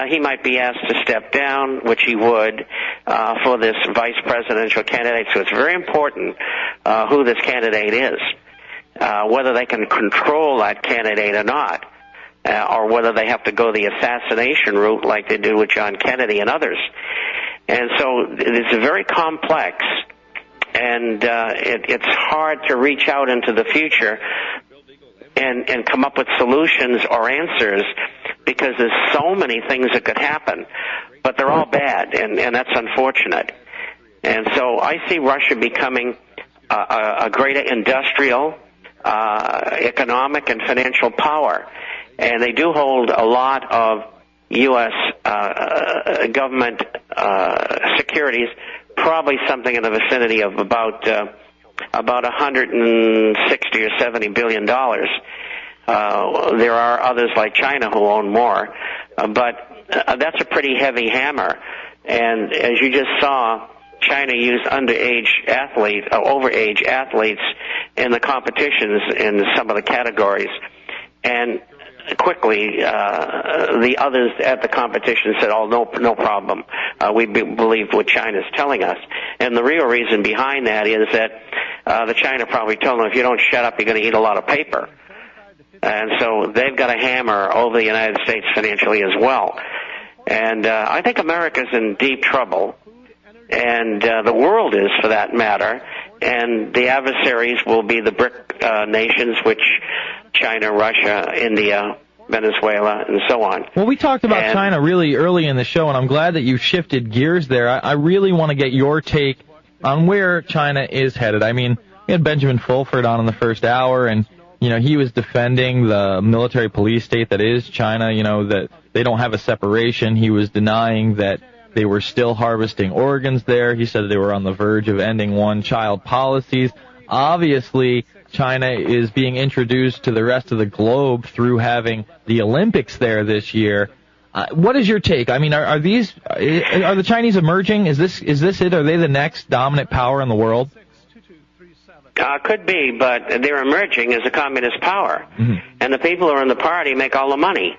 he might be asked to step down, which he would, for this vice presidential candidate. So it's very important who this candidate is, whether they can control that candidate or not, or whether they have to go the assassination route like they do with John Kennedy and others. And so it's very complex, and it's hard to reach out into the future and come up with solutions or answers, because there's so many things that could happen, but they're all bad, and that's unfortunate. And so I see Russia becoming a greater industrial, economic, and financial power, and they do hold a lot of U.S. Government securities, probably something in the vicinity of about 160 or 70 billion dollars. There are others like China who own more, but that's a pretty heavy hammer. And as you just saw, China used overage athletes in the competitions in some of the categories, and quickly the others at the competition said, "Oh, no problem. We believe what China's telling us." And the real reason behind that is that the China probably told them, if you don't shut up, you're going to eat a lot of paper. And so they've got a hammer over the United States financially as well. And I think America's in deep trouble, and the world is, for that matter, and the adversaries will be the BRIC nations, which China, Russia, India, Venezuela, and so on. Well, we talked about China really early in the show, and I'm glad that you shifted gears there. I really want to get your take on where China is headed. I mean, we had Benjamin Fulford on in the first hour, and he was defending the military police state that is China, that they don't have a separation. He was denying that they were still harvesting organs there. He said they were on the verge of ending one-child policies. Obviously, China is being introduced to the rest of the globe through having the Olympics there this year. What is your take? I mean, are the Chinese emerging? Is this it? Are they the next dominant power in the world? Could be, but they're emerging as a communist power. Mm-hmm. And the people who are in the party make all the money.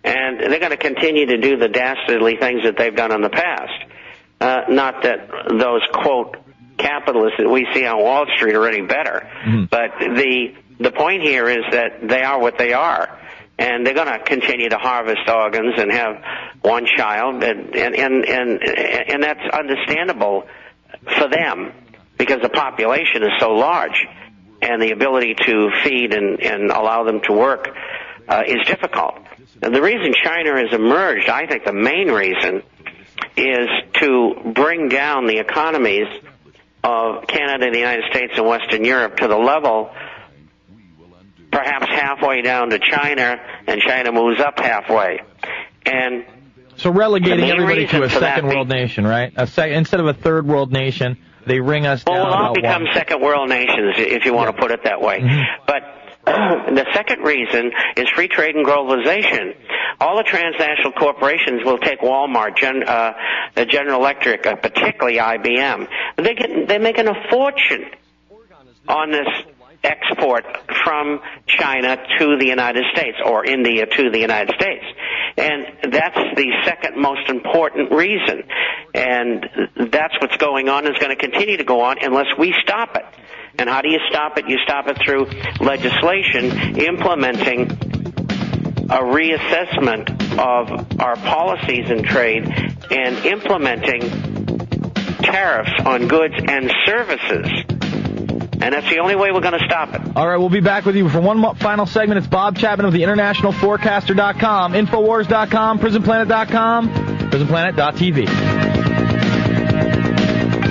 And they're going to continue to do the dastardly things that they've done in the past. Not that those, quote, capitalists that we see on Wall Street are any better. Mm-hmm. But the point here is that they are what they are. And they're going to continue to harvest organs and have one child. And that's understandable for them, because the population is so large, and the ability to feed and allow them to work is difficult. And the reason China has emerged, I think the main reason, is to bring down the economies of Canada, the United States, and Western Europe to the level perhaps halfway down to China, and China moves up halfway. And so relegating everybody to a second world nation, right? Instead of a third world nation, they ring us down. Well, we'll all become second world nations, if you want to put it that way. Mm-hmm. But the second reason is free trade and globalization. All the transnational corporations will take Walmart, General Electric, particularly IBM. They're making a fortune on this export from China to the United States, or India to the United States. And that's the second most important reason. And that's what's going on, and is going to continue to go on unless we stop it. And how do you stop it? You stop it through legislation implementing a reassessment of our policies in trade and implementing tariffs on goods and services. And that's the only way we're going to stop it. All right, we'll be back with you for one final segment. It's Bob Chapman of the InternationalForecaster.com, Infowars.com, PrisonPlanet.com, PrisonPlanet.tv.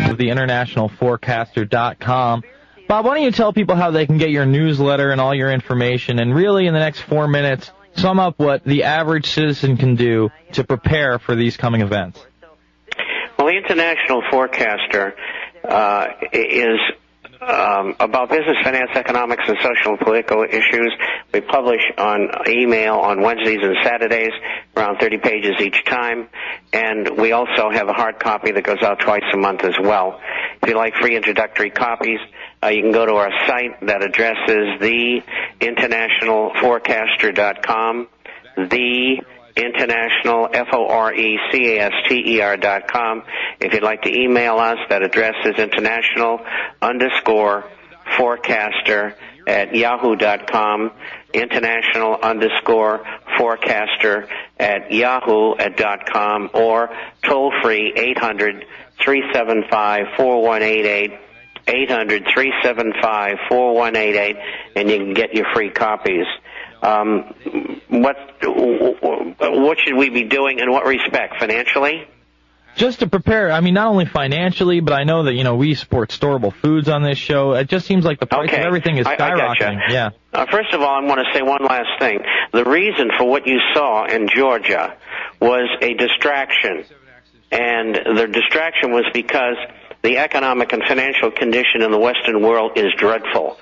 Of the InternationalForecaster.com. Bob, why don't you tell people how they can get your newsletter and all your information, and really in the next 4 minutes, sum up what the average citizen can do to prepare for these coming events? Well, the International Forecaster is about business, finance, economics, and social and political issues. We publish on email on Wednesdays and Saturdays, around 30 pages each time. And we also have a hard copy that goes out twice a month as well. If you like free introductory copies, you can go to our site. That address is theinternationalforecaster.com, International, FORECASTER.com. If you'd like to email us, that address is international_forecaster@yahoo.com, international_forecaster@yahoo.com, or toll-free 800-375-4188, 800-375-4188, and you can get your free copies. What should we be doing in what respect? Financially? Just to prepare, I mean, not only financially, but I know that, we support storable foods on this show. It just seems like the price of everything is skyrocketing. I gotcha. Yeah. First of all, I want to say one last thing. The reason for what you saw in Georgia was a distraction. And the distraction was because the economic and financial condition in the Western world is dreadful.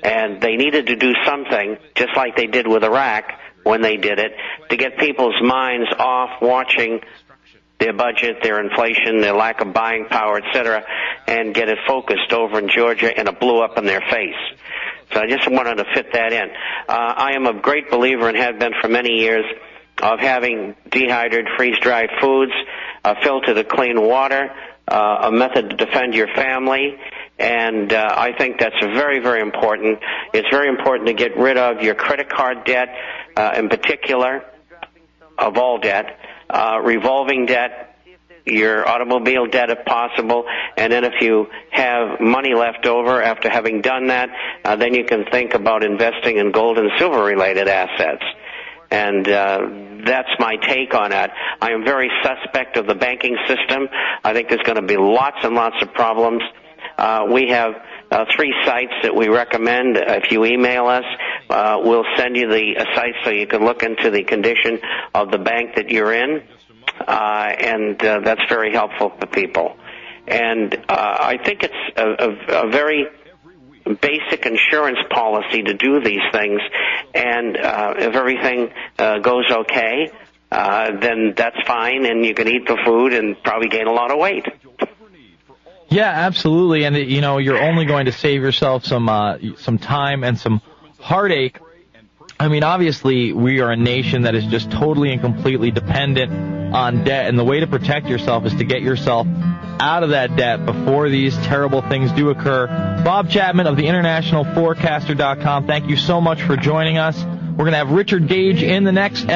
And they needed to do something, just like they did with Iraq when they did it, to get people's minds off watching their budget, their inflation, their lack of buying power, etc., and get it focused over in Georgia, and it blew up in their face. So I just wanted to fit that in. I am a great believer, and have been for many years, of having dehydrated, freeze-dried foods, filtered clean water, a method to defend your family, and I think that's very, very important. It's very important to get rid of your credit card debt, in particular, of all debt, revolving debt, your automobile debt if possible, and then if you have money left over after having done that, then you can think about investing in gold and silver-related assets. And that's my take on that. I am very suspect of the banking system. I think there's going to be lots and lots of problems. We have 3 sites that we recommend. If you email us, we'll send you the sites so you can look into the condition of the bank that you're in, and that's very helpful for people. And I think it's a very basic insurance policy to do these things, and if everything goes okay, then that's fine, and you can eat the food and probably gain a lot of weight. Yeah, absolutely, and you're only going to save yourself some time and some heartache. I mean, obviously, we are a nation that is just totally and completely dependent on debt, and the way to protect yourself is to get yourself out of that debt before these terrible things do occur. Bob Chapman of the InternationalForecaster.com, thank you so much for joining us. We're going to have Richard Gage in the next